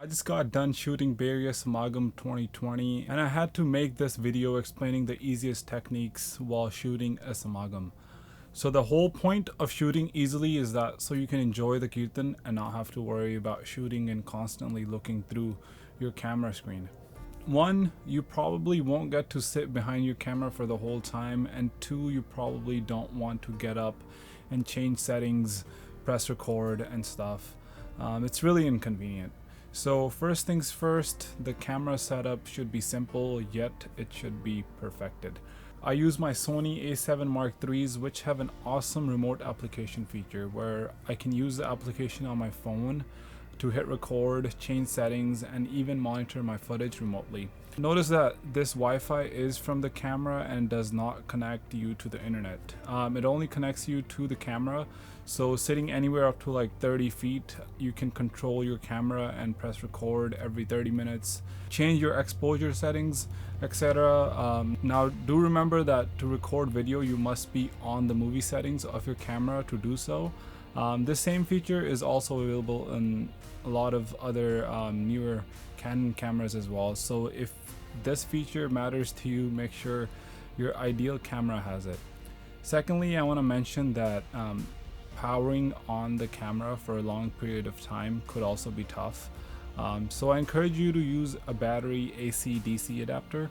I just got done shooting various Smagam 2020 and I had to make this video explaining the easiest techniques while shooting a Smagam. So the whole point of shooting easily is that so you can enjoy the kirtan and not have to worry about shooting and constantly looking through your camera screen. One, you probably won't get to sit behind your camera for the whole time, and two, you probably don't want to get up and change settings, press record and stuff. It's really inconvenient. So first things first, the camera setup should be simple, yet it should be perfected. I use my Sony A7 Mark IIIs, which have an awesome remote application feature where I can use the application on my phone to hit record, change settings, and even monitor my footage remotely. Notice that this Wi-Fi is from the camera and does not connect you to the internet. It only connects you to the camera, so sitting anywhere up to like 30 feet, you can control your camera and press record every 30 minutes, change your exposure settings, etc. Now do remember that to record video, you must be on the movie settings of your camera to do so. This same feature is also available in a lot of other newer Canon cameras as well. So if this feature matters to you, make sure your ideal camera has it. Secondly, I want to mention that powering on the camera for a long period of time could also be tough. So I encourage you to use a battery AC/DC adapter.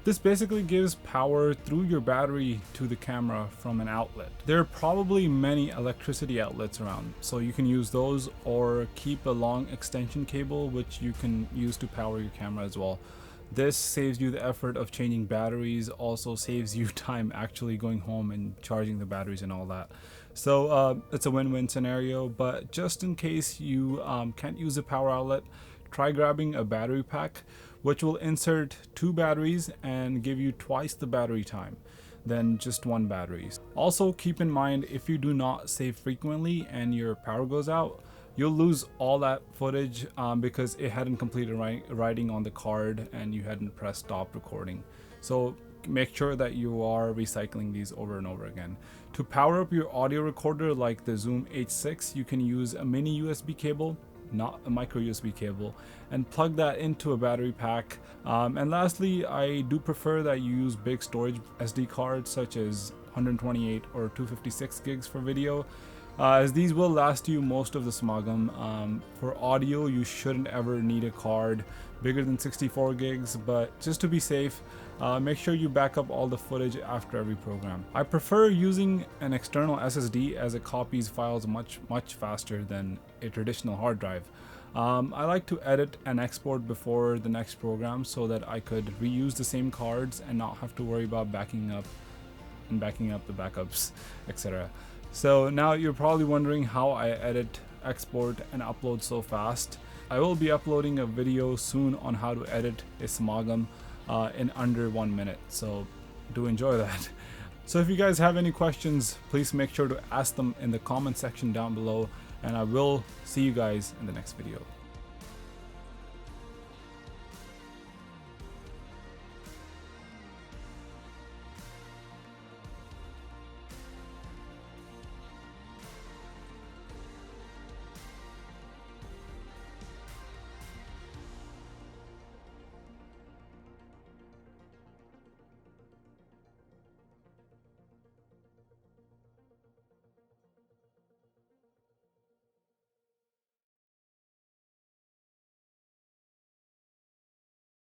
This basically gives power through your battery to the camera from an outlet. There are probably many electricity outlets around, so you can use those or keep a long extension cable which you can use to power your camera as well. This saves you the effort of changing batteries, also saves you time actually going home and charging the batteries and all that. So it's a win-win scenario, but just in case you can't use a power outlet, try grabbing a battery pack which will insert 2 batteries and give you twice the battery time than just 1 battery. Also keep in mind, if you do not save frequently and your power goes out, you'll lose all that footage because it hadn't completed writing on the card and you hadn't pressed stop recording. So make sure that you are recycling these over and over again. To power up your audio recorder like the Zoom H6, you can use a mini USB cable, not a micro USB cable, and plug that into a battery pack. And lastly, I do prefer that you use big storage SD cards such as 128 or 256 gigs for video, as these will last you most of the Smagam. For audio, you shouldn't ever need a card bigger than 64 gigs, but just to be safe, make sure you back up all the footage after every program. I prefer using an external SSD as it copies files much faster than a traditional hard drive. I like to edit and export before the next program so that I could reuse the same cards and not have to worry about backing up the backups, etc. So now you're probably wondering how I edit, export, and upload so fast. I will be uploading a video soon on how to edit a Smagam in under 1 minute, so do enjoy that. So if you guys have any questions, please make sure to ask them in the comment section down below, and I will see you guys in the next video.